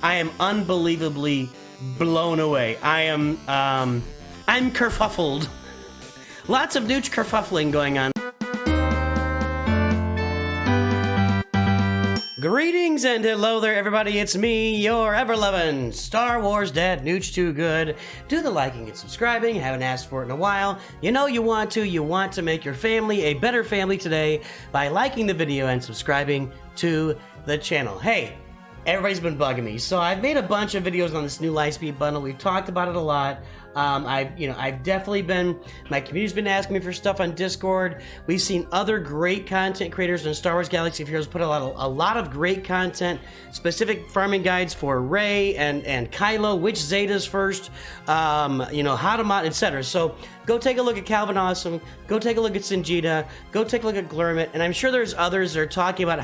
I am unbelievably blown away. I'm kerfuffled. Lots of nooch kerfuffling going on. Greetings and hello there, everybody. It's me, your ever-loving Star Wars dad, Nooch Too Good. Do the liking and subscribing. Haven't asked for it in a while. You know you want to. You want to make your family a better family today by liking the video and subscribing to the channel. Hey, everybody's been bugging me, so I've made a bunch of videos on this new Lightspeed bundle. We've talked about it a lot. I've definitely been, my community's been asking me for stuff on Discord. We've seen other great content creators in Star Wars Galaxy of Heroes put a lot of great content, specific farming guides for Rey and Kylo, which Zetas first, how to mod, etc. So go take a look at Calvin Awesome, go take a look at Sinjita, go take a look at Glurmit, and I'm sure there's others that are talking about,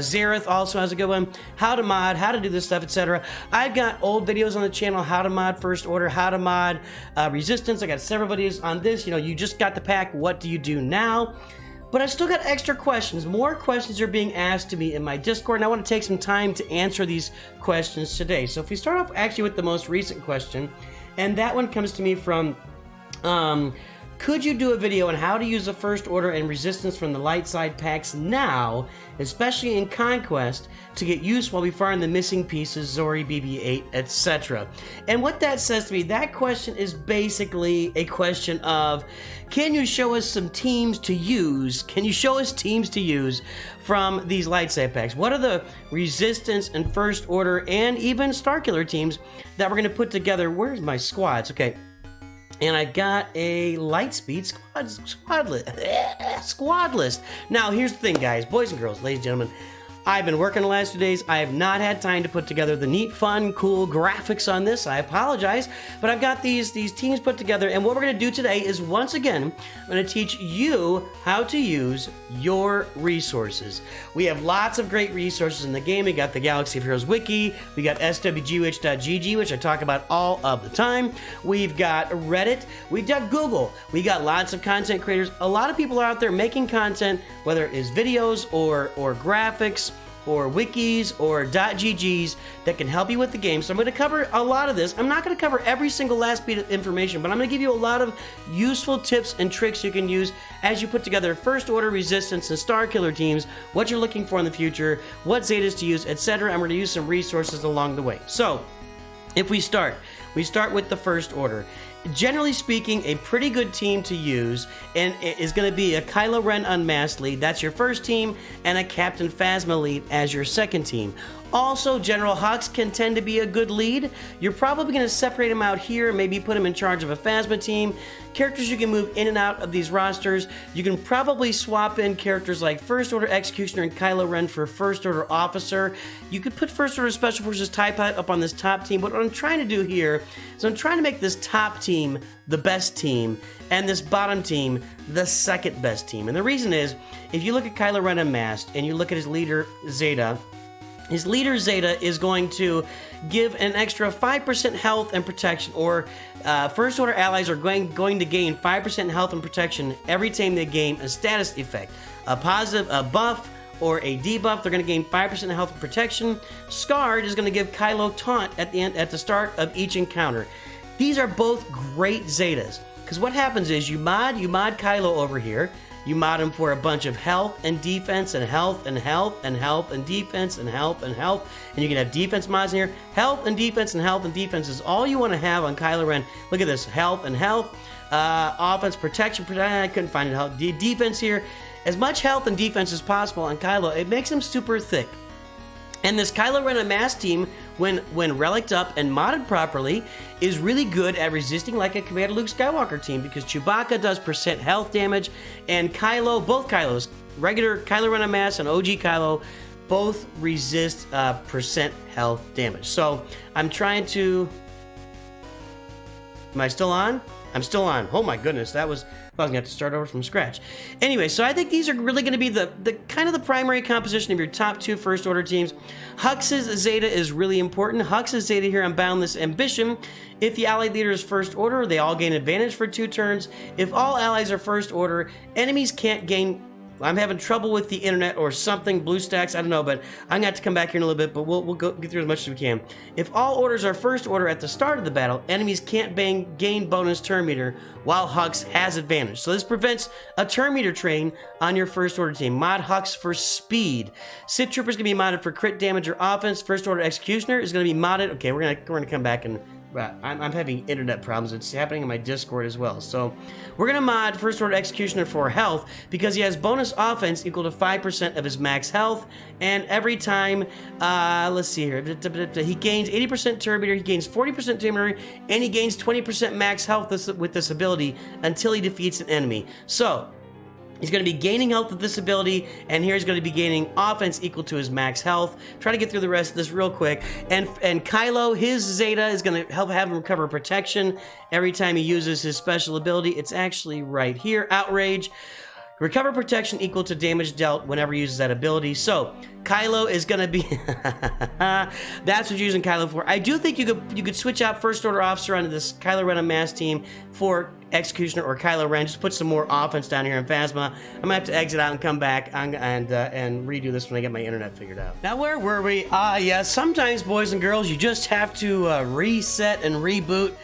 Zareth also has a good one, how to mod, how to do this stuff, etc. I've got old videos on the channel, how to mod First Order, how to mod Resistance. I got several videos on this. You just got the pack, what do you do now? But I still got extra questions. More questions are being asked to me in my Discord, and I want to take some time to answer these questions today. So if we start off actually with the most recent question, and that one comes to me from could you do a video on how to use the First Order and Resistance from the light side packs now, especially in Conquest, to get use while we find the missing pieces, Zori, BB-8, etc.? And what that says to me, that question is basically a question of, can you show us some teams to use? Can you show us teams to use from these light side packs? What are the Resistance and First Order and even Starkiller teams that we're going to put together? Where's my squads? Okay. And I got a Lightspeed squad list. Now, here's the thing, guys, boys and girls, ladies and gentlemen. I've been working the last 2 days. I have not had time to put together the neat, fun, cool graphics on this. I apologize, but I've got these teams put together, and what we're going to do today is, once again, I'm going to teach you how to use your resources. We have lots of great resources in the game. We got the Galaxy of Heroes Wiki. We got swgoh.gg, which I talk about all of the time. We've got Reddit. We've got Google. We got lots of content creators. A lot of people are out there making content, whether it is videos or graphics, or wikis or .ggs that can help you with the game. So I'm going to cover a lot of this. I'm not going to cover every single last bit of information, but I'm going to give you a lot of useful tips and tricks you can use as you put together First Order, Resistance, and Starkiller teams, what you're looking for in the future, what Zetas to use, etc. I'm going to use some resources along the way. So if we start with the First Order. Generally speaking, a pretty good team to use and is going to be a Kylo Ren Unmasked lead. That's your first team, and a Captain Phasma lead as your second team. Also, General Hux can tend to be a good lead. You're probably going to separate him out here, maybe put him in charge of a Phasma team. Characters you can move in and out of these rosters. You can probably swap in characters like First Order Executioner and Kylo Ren for First Order Officer. You could put First Order Special Forces TIE Pilot up on this top team, but what I'm trying to do here is I'm trying to make this top team the best team, and this bottom team the second best team. And the reason is, if you look at Kylo Ren Unmasked and you look at his leader Zeta, his leader Zeta is going to give an extra 5% health and protection, or First Order allies are going to gain 5% health and protection every time they gain a status effect. A positive, a buff, or a debuff, they're going to gain 5% health and protection. Scarred is going to give Kylo taunt at the start of each encounter. These are both great Zetas, because what happens is you mod Kylo over here. You mod him for a bunch of health and defense and health and health and health and defense and health and health. And you can have defense mods in here. Health and defense and health and defense is all you want to have on Kylo Ren. Look at this. Health and health. Offense, protection. I couldn't find it. Health. Defense here. As much health and defense as possible on Kylo. It makes him super thick. And this Kylo Ren Unmasked team, when reliced up and modded properly, is really good at resisting like a Commander Luke Skywalker team, because Chewbacca does % health damage, and Kylo, both Kylos, regular Kylo Ren Unmasked and OG Kylo, both resist % health damage. So I'm trying to... Am I still on? I'm still on. Oh my goodness, that was... I was going to have to start over from scratch. Anyway, so I think these are really going to be the kind of the primary composition of your top two First Order teams. Hux's Zeta is really important. Hux's Zeta here on Boundless Ambition. If the allied leader is First Order, they all gain advantage for 2 turns. If all allies are First Order, enemies can't gain I'm having trouble with the internet or something, BlueStacks, I don't know, but I'm gonna have to come back here in a little bit, but we'll get through as much as we can. If all orders are first order at the start of the battle, enemies can't gain bonus turn meter while Hux has advantage. So this prevents a turn meter train on your first order team. Mod Hux for speed. Sith Trooper's gonna be modded for crit damage or offense. First order Executioner is gonna be modded. Okay, we're gonna come back and I'm having internet problems. It's happening in my Discord as well. So we're going to mod First Order Executioner for health because he has bonus offense equal to 5% of his max health. And every time, let's see here, he gains 80% turn meter, he gains 40% turn meter, and he gains 20% max health with this ability until he defeats an enemy. So he's going to be gaining health with this ability, and here he's going to be gaining offense equal to his max health. Try to get through the rest of this real quick. And Kylo, his Zeta is going to help have him recover protection every time he uses his special ability. It's actually right here, Outrage. Recover protection equal to damage dealt whenever he uses that ability. So Kylo is going to be... That's what you're using Kylo for. I do think you could switch out First Order Officer onto this Kylo Ren Unmasked team for Executioner or Kylo Ren. Just put some more offense down here in Phasma. I'm going to have to exit out and come back and redo this when I get my internet figured out. Now, where were we? Yeah, sometimes, boys and girls, you just have to reset and reboot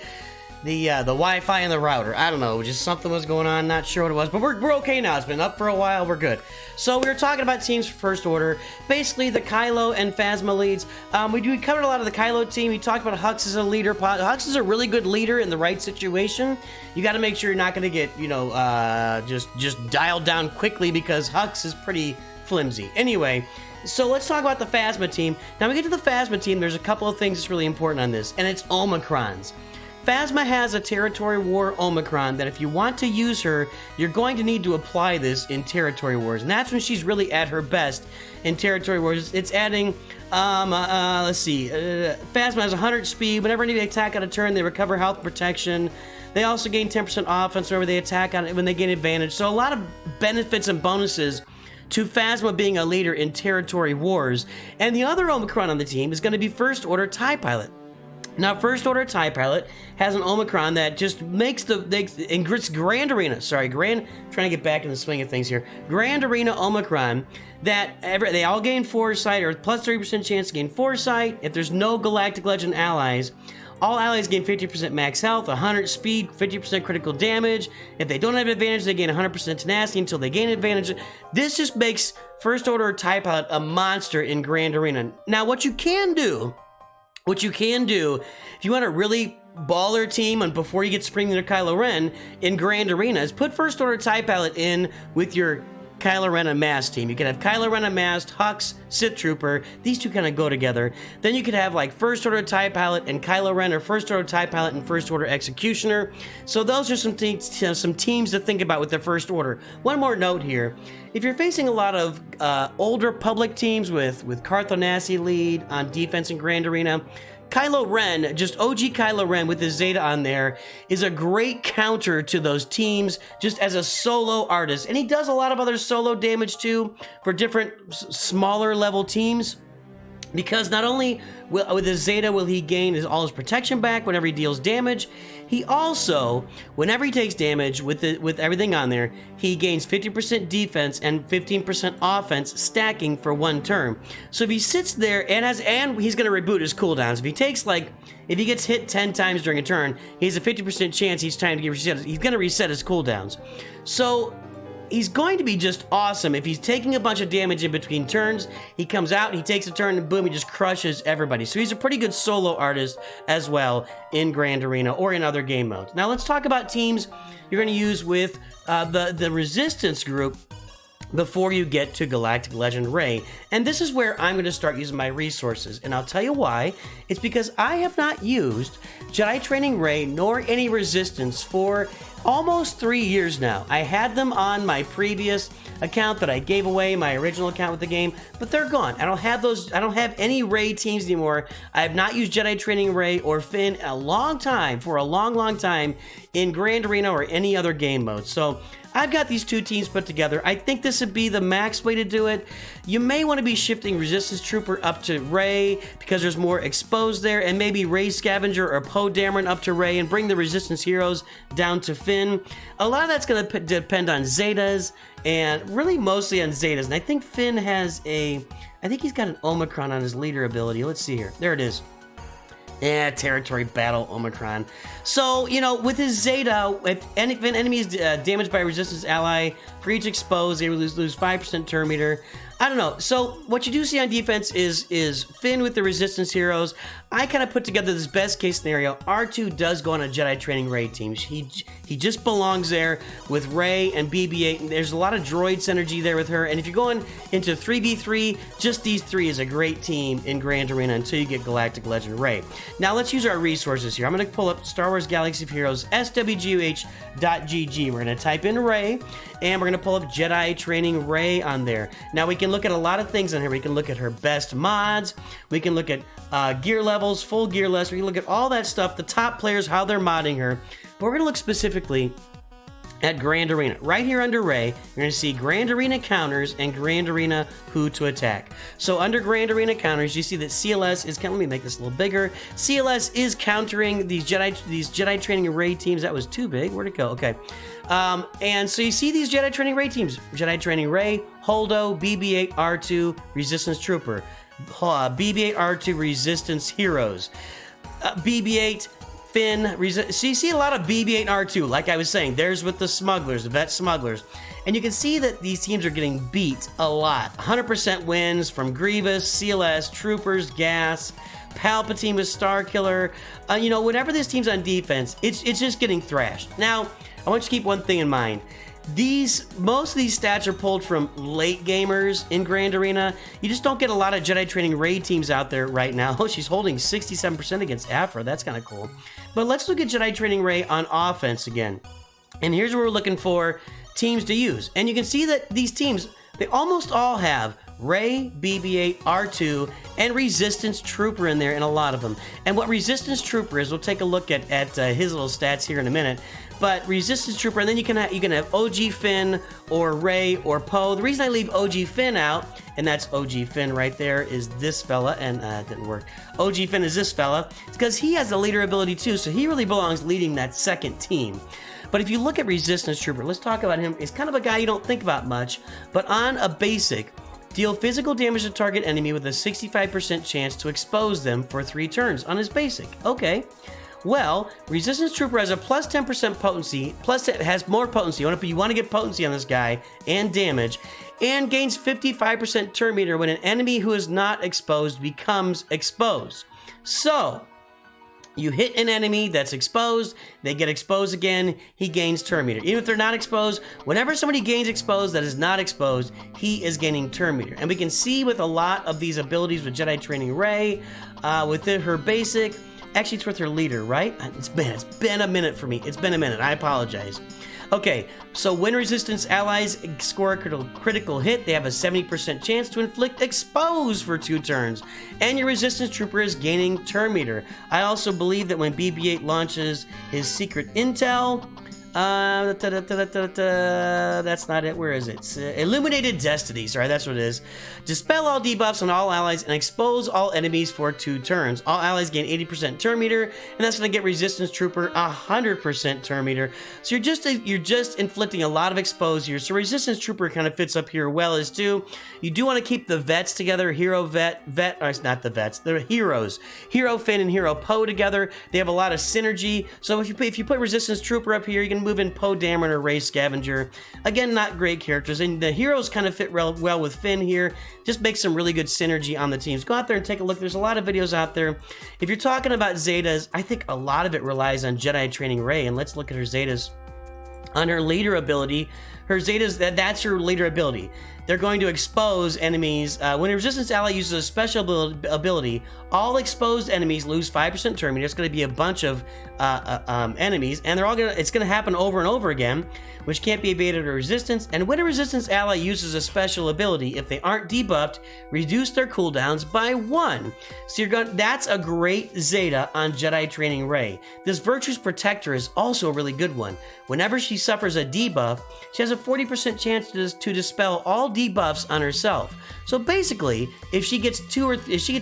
the Wi-Fi and the router. I don't know, just something was going on, not sure what it was, but we're okay now. It's been up for a while, we're good. So we were talking about teams for First Order, basically the Kylo and Phasma leads. We covered a lot of the Kylo team. We talked about Hux as a leader. Hux is a really good leader in the right situation. You got to make sure you're not going to get, just dialed down quickly because Hux is pretty flimsy. Anyway, so let's talk about the Phasma team. Now we get to the Phasma team, there's a couple of things that's really important on this, and it's Omicrons. Phasma has a Territory War Omicron that if you want to use her, you're going to need to apply this in Territory Wars. And that's when she's really at her best in Territory Wars. It's adding, let's see, Phasma has 100 speed. Whenever they attack on a turn, they recover health and protection. They also gain 10% offense whenever they attack on it when they gain advantage. So a lot of benefits and bonuses to Phasma being a leader in Territory Wars. And the other Omicron on the team is going to be First Order TIE Pilot. Now, First Order TIE Pilot has an Omicron that just makes it's Grand Arena, trying to get back in the swing of things here. Grand Arena Omicron that they all gain Foresight, or plus 30% chance to gain Foresight. If there's no Galactic Legend allies, all allies gain 50% max health, 100 speed, 50% critical damage. If they don't have advantage, they gain 100% tenacity until they gain advantage. This just makes First Order TIE Pilot a monster in Grand Arena. Now, what you can do, if you want a really baller team and before you get Spring to Kylo Ren in Grand Arena, is put First Order TIE Pilot in with your Kylo Ren Unmasked team. You can have Kylo Ren Unmasked, Hux, Sith Trooper. These two kind of go together. Then you could have like First Order TIE Pilot and Kylo Ren, or First Order TIE Pilot and First Order Executioner. So those are some teams to think about with the First Order. One more note here. If you're facing a lot of Old Republic teams with Cartho Nassi lead on defense in Grand Arena, Kylo Ren, just OG Kylo Ren with his Zeta on there, is a great counter to those teams just as a solo artist. And he does a lot of other solo damage too for different smaller level teams. Because not only with his Zeta will he gain all his protection back whenever he deals damage, he also, whenever he takes damage with everything on there, he gains 50% defense and 15% offense stacking for one turn. So if he sits there and he's going to reboot his cooldowns. If he gets hit 10 times during a turn, he has a 50% chance each time to get reset. He's going to reset his cooldowns. So he's going to be just awesome. If he's taking a bunch of damage in between turns, he comes out, he takes a turn, and boom, he just crushes everybody. So he's a pretty good solo artist as well in Grand Arena or in other game modes. Now let's talk about teams you're going to use with the Resistance group before you get to Galactic Legend Rey. And this is where I'm going to start using my resources. And I'll tell you why. It's because I have not used Jedi Training Rey nor any Resistance for almost 3 years now. I had them on my previous account that I gave away, my original account with the game, but they're gone. I don't have any Rey teams anymore. I have not used Jedi Training Rey or Finn for a long time in Grand Arena or any other game mode. So I've got these two teams put together. I think this would be the max way to do it. You may want to be shifting Resistance Trooper up to Rey because there's more exposed there, and maybe Rey Scavenger or Poe Dameron up to Rey and bring the Resistance heroes down to Finn. A lot of that's going to depend on Zetas, and really mostly on Zetas. And I think Finn has I think he's got an Omicron on his leader ability. Let's see here. There it is. Yeah, Territory Battle Omicron. So, you know, with his Zeta, if an enemy is damaged by a Resistance ally, for each exposed, they lose 5% turn meter. I don't know. So, what you do see on defense is Finn with the Resistance heroes. I kind of put together this best case scenario. R2 does go on a Jedi Training Rey team. He just belongs there with Rey and BB-8. And there's a lot of droid synergy there with her. And if you're going into 3v3, just these three is a great team in Grand Arena until you get Galactic Legend Rey. Now, let's use our resources here. I'm going to pull up Star Wars Galaxy of Heroes, swgoh.gg. We're going to type in Rey, and we're going to pull up Jedi Training Rey on there. Now, we can look at a lot of things on here. We can look at her best mods. We can look at gear levels, full gear list. We can look at all that stuff, the top players, how they're modding her. But we're going to look specifically at Grand Arena. Right here under Rey, you're going to see Grand Arena counters and Grand Arena who to attack. So under Grand Arena counters, you see that CLS is, let me make this a little bigger. CLS is countering these Jedi Training Rey teams. That was too big. Where'd it go? Okay. And so you see these Jedi Training Rey teams. Jedi Training Rey, Holdo, BB-8, R2, Resistance Trooper. BB-8, R2, Resistance Heroes. BB-8, Finn, so you see a lot of BB-8 and R2, like I was saying. There's with the smugglers, the vet smugglers. And you can see that these teams are getting beat a lot. 100% wins from Grievous, CLS, Troopers, Gas, Palpatine with Starkiller. You know, whenever this team's on defense, it's just getting thrashed. Now, I want you to keep one thing in mind. Most of these stats are pulled from late gamers in Grand Arena. You just don't get a lot of Jedi Training Rey teams out there right now. Oh, she's holding 67% against Afra. That's kind of cool. But let's look at Jedi Training Rey on offense again. And here's where we're looking for teams to use. And you can see that these teams, they almost all have Rey, BB-8, R2, and Resistance Trooper in there in a lot of them. And what Resistance Trooper is, we'll take a look at his little stats here in a minute. But Resistance Trooper, and then you can have OG Finn or Rey or Poe. The reason I leave OG Finn out, and that's OG Finn right there, is this fella, and it didn't work. OG Finn is this fella. It's because he has the leader ability too, so he really belongs leading that second team. But if you look at Resistance Trooper, let's talk about him. He's kind of a guy you don't think about much, but on a basic, deal physical damage to target enemy with a 65% chance to expose them for 3 turns on his basic. Okay. Well, Resistance Trooper has a plus 10% potency, plus it has more potency. You want to get potency on this guy and damage, and gains 55% turn meter when an enemy who is not exposed becomes exposed. So, you hit an enemy that's exposed, they get exposed again, he gains turn meter. Even if they're not exposed, whenever somebody gains exposed that is not exposed, he is gaining turn meter. And we can see with a lot of these abilities with Jedi Training Rey, within her basic, actually, it's with her leader, right? It's been a minute for me. It's been a minute. I apologize. Okay, so when Resistance allies score a critical hit, they have a 70% chance to inflict expose for 2 turns. And your Resistance Trooper is gaining turn meter. I also believe that when BB-8 launches his secret intel, that's not it. Where is it? Illuminated Destiny. Sorry, that's what it is. Dispel all debuffs on all allies and expose all enemies for 2 turns. All allies gain 80% turn meter, and that's going to get Resistance Trooper 100% turn meter. So you're just inflicting a lot of expose here. So Resistance Trooper kind of fits up here well as too. You do want to keep the vets together. Hero vet, or it's not the vets. They're heroes. Hero Finn and Hero Poe together. They have a lot of synergy. So if you put Resistance Trooper up here, you can move in Poe Dameron or Rey Scavenger. Again, not great characters, and the heroes kind of fit well with Finn here. Just make some really good synergy on the teams. Go out there and take a look. There's a lot of videos out there. If you're talking about Zetas, I think a lot of it relies on Jedi Training Rey, and let's look at her Zetas. On her leader ability, her Zetas, that's her leader ability. They're going to expose enemies. When a Resistance ally uses a special ability, all exposed enemies lose 5% turn meter. It's going to be a bunch of enemies, and it's going to happen over and over again, which can't be evaded or resistance. And when a Resistance ally uses a special ability, if they aren't debuffed, reduce their cooldowns by 1. So that's a great Zeta on Jedi Training Rey. This Virtue's Protector is also a really good one. Whenever she suffers a debuff, she has a 40% chance to dispel all debuffs on herself. So basically, if she gets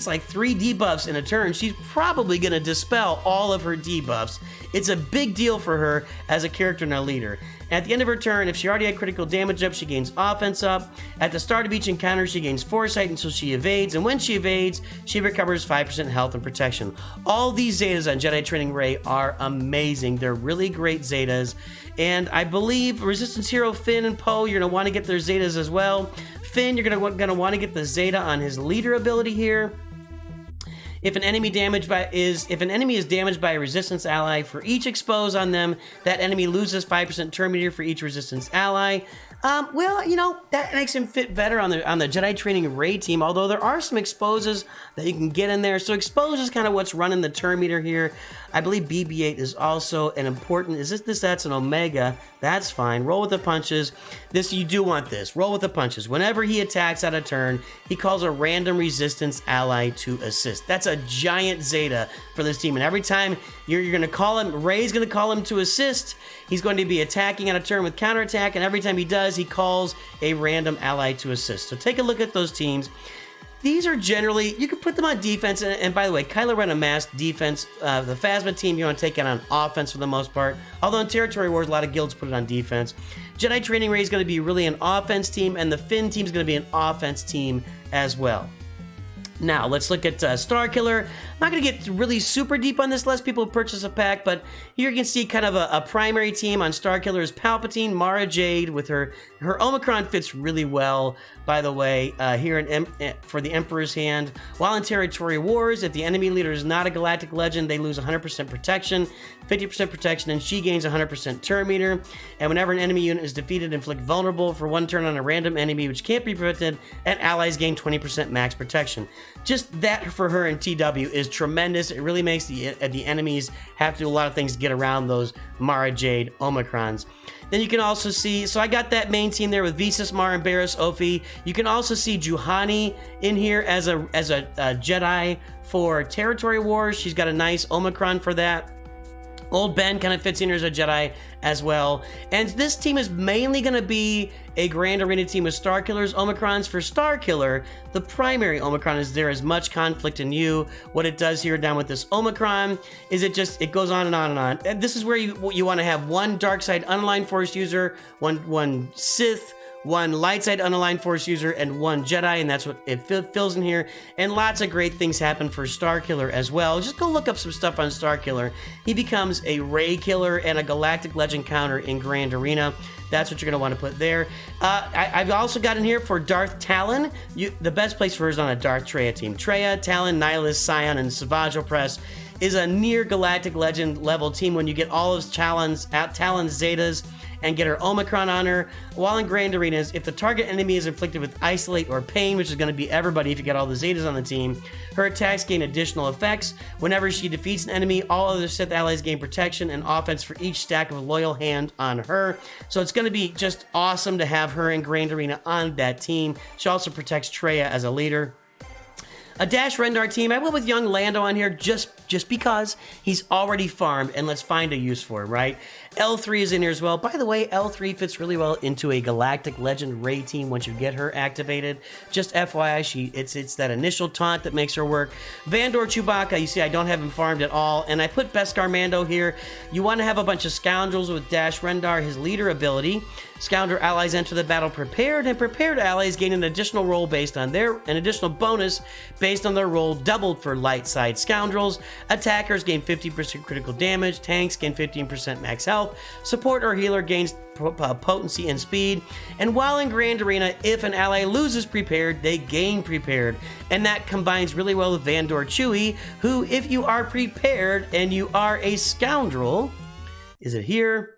like 3 debuffs in a turn, she's probably going to dispel all of her debuffs. It's a big deal for her as a character and a leader. At the end of her turn, if she already had critical damage up, she gains offense up. At the start of each encounter, she gains foresight until she evades, and when she evades, she recovers 5% health and protection. All these Zetas on Jedi Training Ray are amazing. They're really great Zetas, and I believe Resistance Hero Finn and Poe, you're going to want to get their Zetas as well. Finn, you're going to want to get the Zeta on his leader ability here. If an enemy is damaged by a resistance ally, for each expose on them, that enemy loses 5% turn meter for each resistance ally. Well, you know, that makes him fit better on the Jedi Training Ray team, although there are some exposes that you can get in there. So expose is kind of what's running the turn meter here. I believe BB-8 is also an important, that's an Omega. That's fine. Roll with the punches. You do want this. Roll with the punches. Whenever he attacks out of turn, he calls a random resistance ally to assist. That's a giant Zeta for this team. And every time you're going to call him, Ray's going to call him to assist. He's going to be attacking out of turn with counterattack. And every time he does, he calls a random ally to assist. So take a look at those teams. These are generally, you can put them on defense, and by the way, Kylo Ren amassed defense. The Phasma team, you want to take it on offense for the most part, although in Territory Wars, a lot of guilds put it on defense. Jedi Training Ray is going to be really an offense team, and the Finn team is going to be an offense team as well. Now, let's look at Starkiller. I'm not going to get really super deep on this, less people purchase a pack, but here you can see kind of a primary team on Starkiller is Palpatine, Mara Jade, with her Omicron fits really well, by the way, here for the Emperor's Hand. While in Territory Wars, if the enemy leader is not a galactic legend, they lose 100% protection, 50% protection, and she gains 100% turn meter. And whenever an enemy unit is defeated, inflict vulnerable for 1 turn on a random enemy which can't be prevented, and allies gain 20% max protection. Just that for her in TW is tremendous. It really makes the enemies have to do a lot of things to get around those Mara Jade Omicrons. Then you can also see, so I got that main team there with Visas, Mar, and Barriss Ophi. You can also see Juhani in here as a Jedi for Territory Wars. She's got a nice Omicron for that. Old Ben kind of fits in here as a Jedi as well. And this team is mainly going to be a Grand Arena team with Starkiller's Omicrons. For Starkiller, the primary Omicron is there is much conflict in you. What it does here down with this Omicron is it goes on and on and on. And this is where you want to have one dark side unaligned force user, one Sith, one light side unaligned force user, and one Jedi, and that's what it fills in here. And lots of great things happen for Starkiller as well. Just go look up some stuff on Starkiller. He becomes a Ray killer and a Galactic Legend counter in Grand Arena. That's what you're going to want to put there. I've also got in here for Darth Talon. The best place for her is on a Darth Traya team. Traya, Talon, Nihilus, Scion, and Savage Opress is a near Galactic Legend level team when you get all of Talon's Zetas and get her Omicron on her. While in Grand Arenas, if the target enemy is inflicted with Isolate or Pain, which is going to be everybody if you get all the Zetas on the team, her attacks gain additional effects. Whenever she defeats an enemy, all other Sith allies gain protection and offense for each stack of Loyal Hand on her. So it's going to be just awesome to have her in Grand Arena on that team. She also protects Traya as a leader. A Dash Rendar team, I went with young Lando on here just because he's already farmed, and let's find a use for him, right? L3 is in here as well. By the way, L3 fits really well into a Galactic Legend Ray team once you get her activated. Just FYI, it's that initial taunt that makes her work. Vandor Chewbacca, you see I don't have him farmed at all, and I put Beskar Mando here. You want to have a bunch of scoundrels with Dash Rendar, his leader ability. Scoundrel allies enter the battle prepared, and prepared allies gain an additional roll based on an additional bonus based on their roll doubled for light side scoundrels. Attackers gain 50% critical damage, tanks gain 15% max health, support or healer gains potency and speed, and while in Grand Arena, if an ally loses prepared, they gain prepared, and that combines really well with Vandor Chewie, who, if you are prepared and you are a scoundrel, is it here?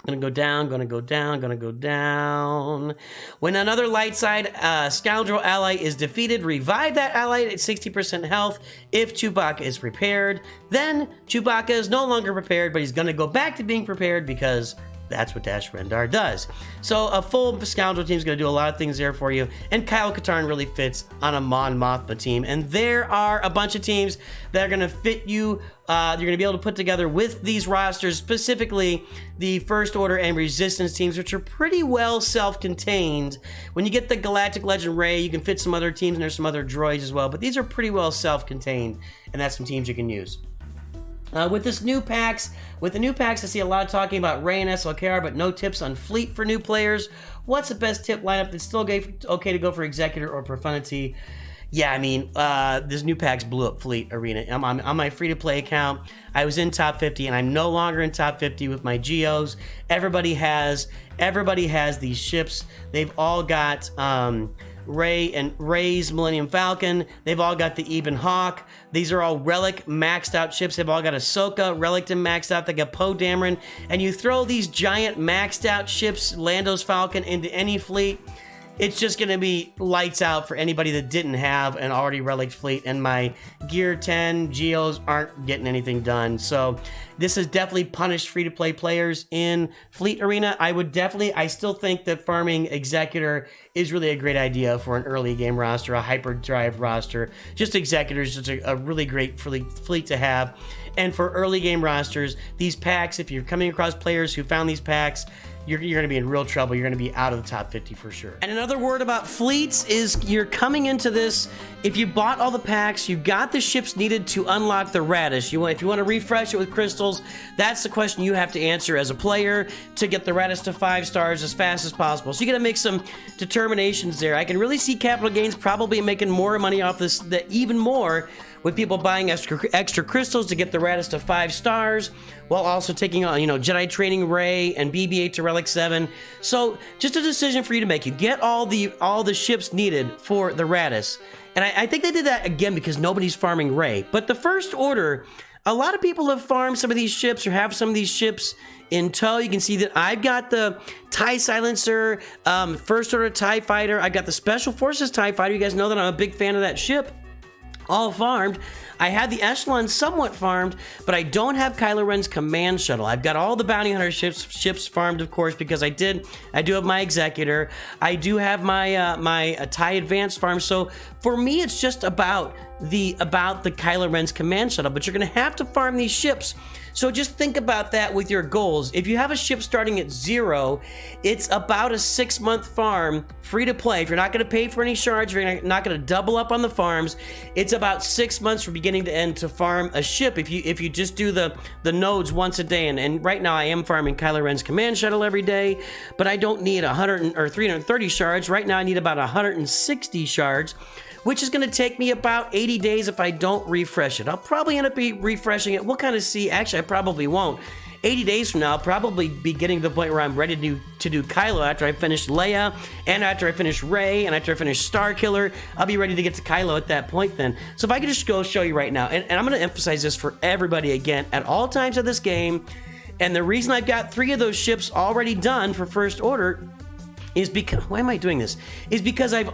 Gonna go down. When another light side scoundrel ally is defeated, revive that ally at 60% health if Chewbacca is prepared. Then Chewbacca is no longer prepared, but he's gonna go back to being prepared because that's what Dash Rendar does. So a full Scoundrel team is going to do a lot of things there for you, and Kyle Katarn really fits on a Mon Mothma team. And there are a bunch of teams that are going to fit you. You're going to be able to put together with these rosters, specifically the First Order and Resistance teams, which are pretty well self-contained. When you get the Galactic Legend Ray, you can fit some other teams, and there's some other droids as well, but these are pretty well self-contained, and that's some teams you can use. With the new packs, I see a lot of talking about Rey and SLKR, but no tips on Fleet for new players. What's the best tip lineup that's still okay to go for Executor or Profundity? Yeah, I mean, this new packs blew up Fleet Arena. I'm on my free-to-play account. I was in top 50, and I'm no longer in top 50 with my Geos. Everybody has these ships. They've all got Rey's Millennium Falcon. They've all got the Eben Hawk. These are all Relic maxed out ships. They've all got Ahsoka, Relic maxed out. They got Poe Dameron. And you throw these giant maxed out ships, Lando's Falcon, into any fleet, it's just going to be lights out for anybody that didn't have an already Relic fleet, and my Gear 10 Geos aren't getting anything done. So this has definitely punished free-to-play players in Fleet Arena. I still think that farming Executor is really a great idea for an early game roster, a hyperdrive roster. Just Executor is just a really great fleet to have. And for early game rosters, these packs, if you're coming across players who found these packs, you're going to be in real trouble. You're going to be out of the top 50 for sure. And another word about fleets is you're coming into this, if you bought all the packs, you've got the ships needed to unlock the Radish. If you want to refresh it with crystals, that's the question you have to answer as a player to get the Radish to 5 stars as fast as possible. So you got to make some determinations there. I can really see Capital Gains probably making more money off this, even more, with people buying extra crystals to get the Radish to 5 stars, while also taking on, Jedi Training Rey and BB-8 to Relic 7. So just a decision for you to make. You get all the ships needed for the Radish. And I think they did that again because nobody's farming Rey. But the First Order, a lot of people have farmed some of these ships or have some of these ships in tow. You can see that I've got the TIE Silencer, First Order TIE Fighter. I've got the Special Forces TIE Fighter. You guys know that I'm a big fan of that ship. All farmed. I had the Echelon somewhat farmed, but I don't have Kylo Ren's command shuttle. I've got all the Bounty Hunter ships farmed, of course, because I do have my Executor. I do have my TIE Advanced farm. So for me, it's just about the Kylo Ren's command shuttle, but you're going to have to farm these ships. So just think about that with your goals. If you have a ship starting at 0, it's about a 6-month farm, free to play. If you're not going to pay for any shards, you're not going to double up on the farms. It's about 6 months from beginning to end to farm a ship. If you just do the nodes once a day, and right now I am farming Kylo Ren's command shuttle every day, but I don't need 100 or 330 shards. Right now I need about 160 shards, which is going to take me about 80 days if I don't refresh it. I'll probably end up refreshing it. We'll kind of see. Actually, I probably won't. 80 days from now, I'll probably be getting to the point where I'm ready to do Kylo after I finish Leia, and after I finish Rey, and after I finish Starkiller. I'll be ready to get to Kylo at that point then. So if I could just go show you right now, and I'm going to emphasize this for everybody again, at all times of this game, and the reason I've got 3 of those ships already done for First Order is because, why am I doing this? Is because I'm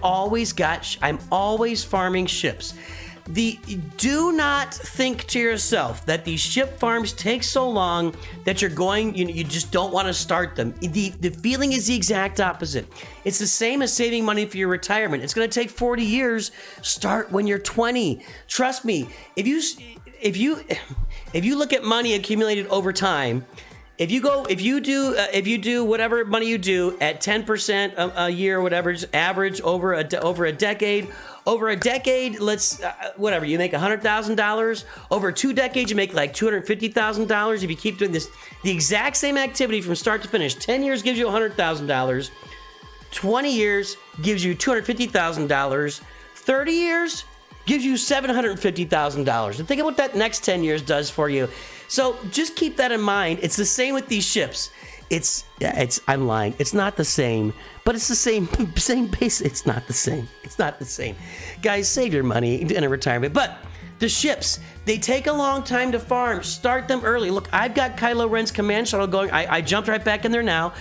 always farming ships. Do not think to yourself that these ship farms take so long that you just don't want to start them. The feeling is the exact opposite. It's the same as saving money for your retirement. It's going to take 40 years. Start when you're 20. Trust me. If you look at money accumulated over time, if you do whatever money you do at 10% a year, whatever, just average over a decade. Over a decade, whatever, you make $100,000. Over 2 decades, you make like $250,000. If you keep doing this, the exact same activity from start to finish, 10 years gives you $100,000. 20 years gives you $250,000. 30 years gives you $750,000. And think of what that next 10 years does for you. So just keep that in mind. It's the same with these ships. I'm lying. It's not the same, but it's the same base. It's not the same. It's not the same. Guys, save your money in a retirement. But the ships, they take a long time to farm. Start them early. Look, I've got Kylo Ren's command shuttle going. I jumped right back in there now.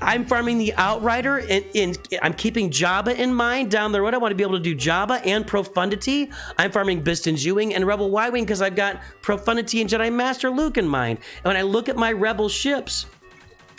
I'm farming the Outrider, and I'm keeping Jabba in mind down the road. I want to be able to do Jabba and Profundity. I'm farming Biston's U-Wing and Rebel Y-Wing because I've got Profundity and Jedi Master Luke in mind. And when I look at my Rebel ships,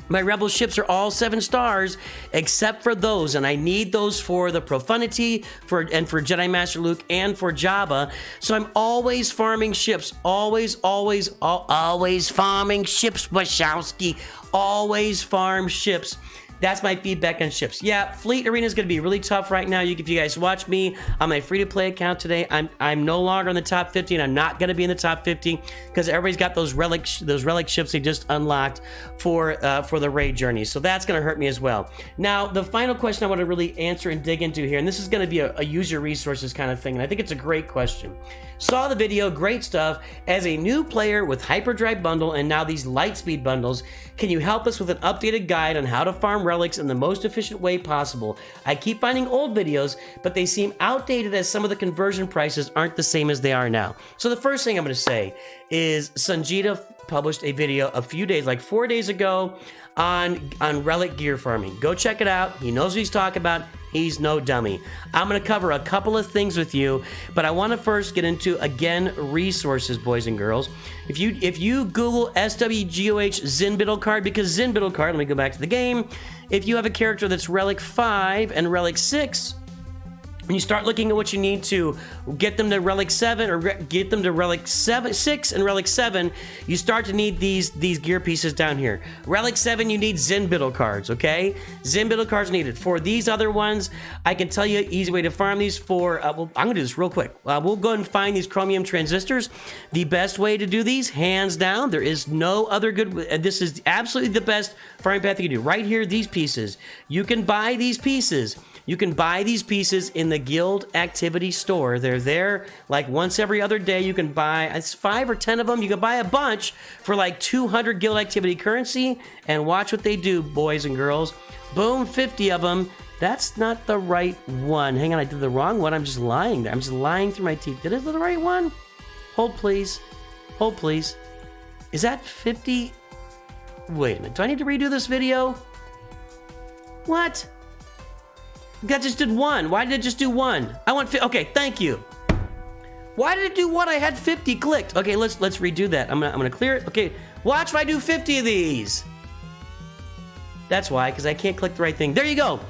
My rebel ships are all 7 stars, except for those, and I need those for the Profundity, for Jedi Master Luke, and for Jabba. So I'm always farming ships, always farming ships, Wachowski. Always farm ships. That's my feedback on ships. Yeah, Fleet Arena is going to be really tough right now. If you guys watch me on my free-to-play account today, I'm no longer in the top 50, and I'm not going to be in the top 50 because everybody's got those relic ships they just unlocked for the raid journey. So that's going to hurt me as well. Now, the final question I want to really answer and dig into here, and this is going to be a use your resources kind of thing, and I think it's a great question. Saw the video, great stuff. As a new player with Hyperdrive Bundle and now these Lightspeed bundles, can you help us with an updated guide on how to farm relics in the most efficient way possible? I keep finding old videos, but they seem outdated as some of the conversion prices aren't the same as they are now. So the first thing I'm going to say is Sanjita published a video a few days, like 4 days ago, on relic gear farming. Go check it out. He knows what he's talking about. He's no dummy. I'm going to cover a couple of things with you, but I want to first get into, again, resources, boys and girls. If you Google SWGOH Zinbiddle card, because Zinbiddle card, let me go back to the game. If you have a character that's Relic 5 and Relic 6, when you start looking at what you need to get them to Relic 7 or get them to Relic 6 and Relic 7, you start to need these gear pieces down here. Relic 7, you need Zinbiddle cards, okay? Zinbiddle cards needed. For these other ones, I can tell you an easy way to farm these for, well, I'm going to do this real quick. We'll go ahead and find these chromium transistors. The best way to do these, hands down, there is no other good, this is absolutely the best farming path you can do. Right here, these pieces. You can buy these pieces. You can buy these pieces in the Guild Activity Store. They're there like once every other day. You can buy, it's 5 or 10 of them. You can buy a bunch for like 200 Guild Activity currency, and watch what they do, boys and girls. Boom, 50 of them. That's not the right one. Hang on, I did the wrong one. I'm just lying there. I'm just lying through my teeth. Did I do the right one? Hold, please. Hold, please. Is that 50? Wait a minute. Do I need to redo this video? What? That just did one. Why did it just do one? I want okay, thank you. Why did it do one? I had 50 clicked. Okay, let's redo that. I'm gonna clear it. Okay, watch if I do 50 of these. That's why, because I can't click the right thing. There you go.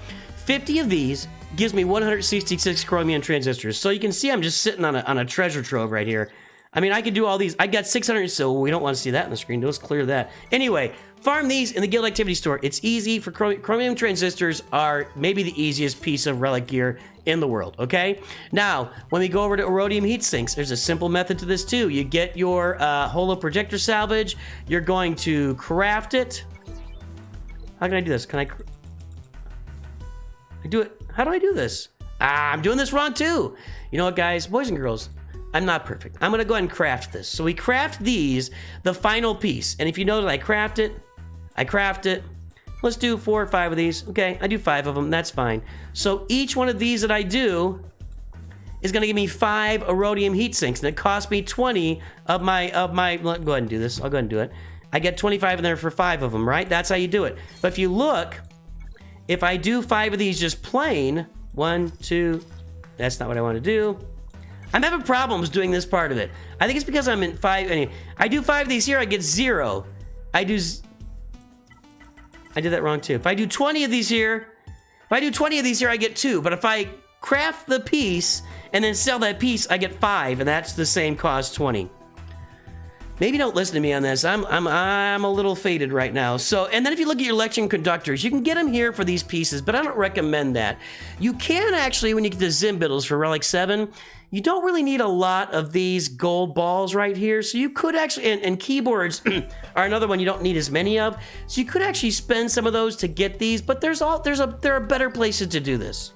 50 of these gives me 166 chromium transistors. So you can see I'm just sitting on a treasure trove right here. I mean, I could do all these. I got 600, so we don't want to see that on the screen. Let's clear that. Anyway, farm these in the Guild Activity Store. It's easy. For chromium transistors are maybe the easiest piece of relic gear in the world, okay? Now, when we go over to Erodium heat sinks, there's a simple method to this too. You get your holo projector salvage. You're going to craft it. How can I do this? Can I do it? How do I do this? I'm doing this wrong too. You know what, guys? Boys and girls, I'm not perfect. I'm going to go ahead and craft this. So we craft these, the final piece. And if you notice, I craft it. Let's do 4 or 5 of these. Okay, I do 5 of them. That's fine. So each one of these that I do is going to give me 5 Erodium heat sinks. And it costs me 20 of my, go ahead and do this. I'll go ahead and do it. I get 25 in there for 5 of them, right? That's how you do it. But if you look, if I do 5 of these just plain, 1, 2, that's not what I want to do. I'm having problems doing this part of it. I think it's because I'm in 5. Anyway, I do 5 of these here, I get 0. I did that wrong too. If I do 20 of these here, I get 2. But if I craft the piece and then sell that piece, I get 5, and that's the same cost, 20. Maybe don't listen to me on this. I'm a little faded right now. So, and then if you look at your electron conductors, you can get them here for these pieces, but I don't recommend that. You can actually, when you get the Zinbiddles for Relic 7, you don't really need a lot of these gold balls right here. So you could actually, and keyboards are another one you don't need as many of. So you could actually spend some of those to get these, but there are better places to do this.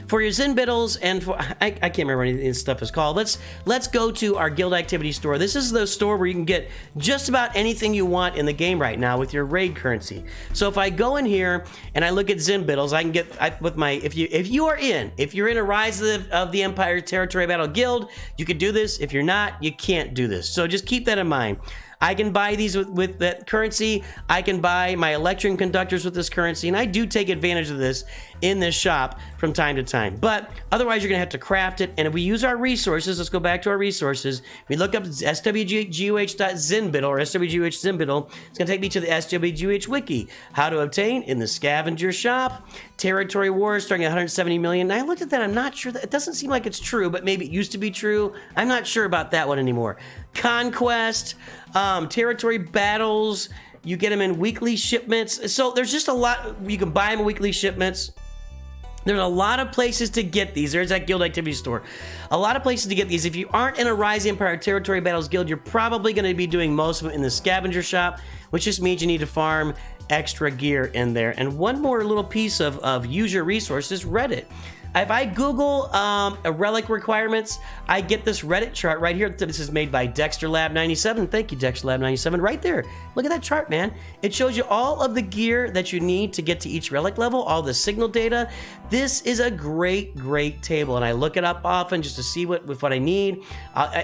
For your Zinbiddles and for, I can't remember what any of this stuff is called. Let's go to our Guild Activity Store. This is the store where you can get just about anything you want in the game right now with your raid currency. So if I go in here and I look at Zinbiddles, I can get with my if you're in a Rise of the Empire Territory Battle Guild, you can do this. If you're not, you can't do this. So just keep that in mind. I can buy these with that currency. I can buy my electron conductors with this currency, and I do take advantage of this in this shop from time to time. But otherwise, you're going to have to craft it. And if we use our resources, let's go back to our resources. We look up swgoh.zinbittle or swgoh.zinbittle. It's going to take me to the swgoh wiki. How to obtain in the scavenger shop. Territory wars starting at 170 million. And I looked at that. I'm not sure that it doesn't seem like it's true, but maybe it used to be true. I'm not sure about that one anymore. Conquest, territory battles. You get them in weekly shipments. So there's just a lot. You can buy them in weekly shipments. There's a lot of places to get these. There's that guild activity store. A lot of places to get these. If you aren't in a Rising Empire Territory Battles guild, you're probably going to be doing most of it in the scavenger shop, which just means you need to farm extra gear in there. And one more little piece of use your resources, Reddit. If I Google Relic requirements, I get this Reddit chart right here. This is made by DexterLab97. Thank you, DexterLab97. Right there. Look at that chart, man. It shows you all of the gear that you need to get to each Relic level, all the signal data. This is a great, great table, and I look it up often just to see what I need.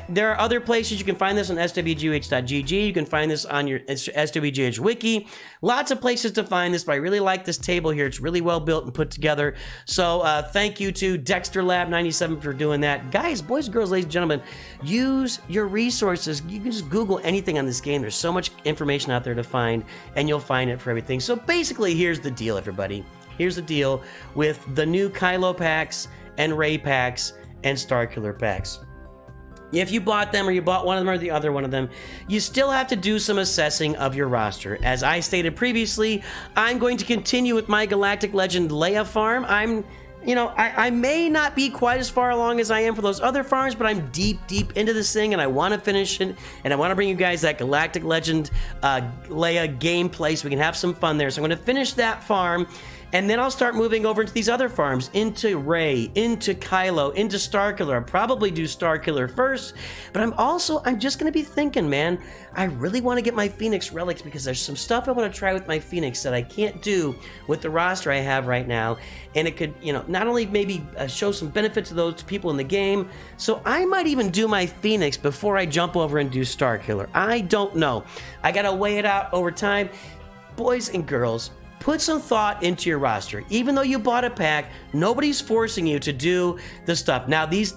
There are other places you can find this on swgoh.gg. You can find this on your SWGH wiki. Lots of places to find this, but I really like this table here. It's really well built and put together. So thank you to DexterLab97 for doing that. Guys, boys and girls, ladies and gentlemen, use your resources. You can just Google anything on this game. There's so much information out there to find, and you'll find it for everything. So basically, here's the deal, everybody. Here's the deal with the new Kylo packs and Ray packs and Starkiller packs. If you bought them or you bought one of them or the other one of them, you still have to do some assessing of your roster. As I stated previously, I'm going to continue with my Galactic Legend Leia farm. I may not be quite as far along as I am for those other farms, but I'm deep into this thing, and I want to finish it, and I want to bring you guys that Galactic Legend Leia gameplay so we can have some fun there. So I'm going to finish that farm, and then I'll start moving over into these other farms, into Rey, into Kylo, into Starkiller. I'll probably do Starkiller first, but I'm just going to be thinking, man, I really want to get my Phoenix relics because there's some stuff I want to try with my Phoenix that I can't do with the roster I have right now, and it could, not only maybe show some benefit to those people in the game, so I might even do my Phoenix before I jump over and do Starkiller. I don't know. I got to weigh it out over time. Boys and girls, put some thought into your roster. Even though you bought a pack, nobody's forcing you to do the stuff. Now, these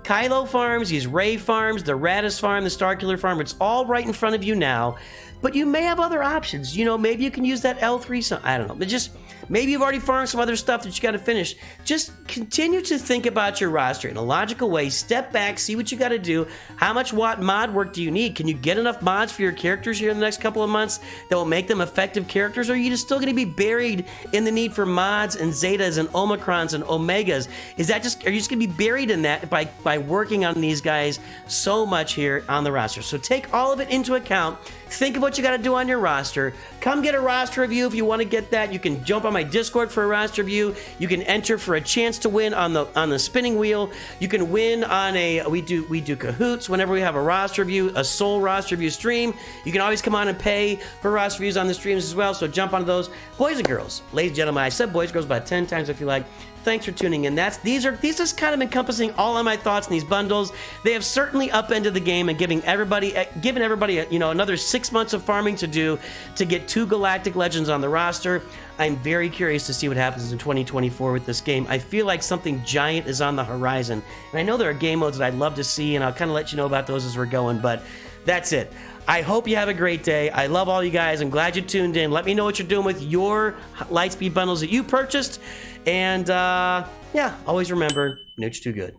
Kylo farms, these Rey farms, the Radis farm, the Starkiller farm, it's all right in front of you now. But you may have other options. Maybe you can use that L3, so I don't know. But just maybe you've already farmed some other stuff that you got to finish. Just continue to think about your roster in a logical way. Step back, see what you got to do. How much mod work do you need? Can you get enough mods for your characters here in the next couple of months that will make them effective characters? Or are you just still going to be buried in the need for mods and Zetas and Omicrons and Omegas? Are you just going to be buried in that by working on these guys so much here on the roster? So take all of it into account. Think of what you got to do on your roster. Come get a roster review if you want to get that. You can jump on my Discord for a roster review. You can enter for a chance to win on the spinning wheel. You can win on we do cahoots whenever we have a roster review, a sole roster review stream. You can always come on and pay for roster reviews on the streams as well. So jump onto those, boys and girls, ladies and gentlemen. I said boys and girls about 10 times if you like. Thanks for tuning in. These are kind of encompassing all of my thoughts in these bundles. They have certainly upended the game and given everybody another 6 months of farming to do to get 2 Galactic Legends on the roster. I'm very curious to see what happens in 2024 with this game. I feel like something giant is on the horizon, and I know there are game modes that I'd love to see, and I'll kind of let you know about those as we're going. But that's it. I hope you have a great day. I love all you guys. I'm glad you tuned in. Let me know what you're doing with your Lightspeed bundles that you purchased. And, always remember, Nooch too good.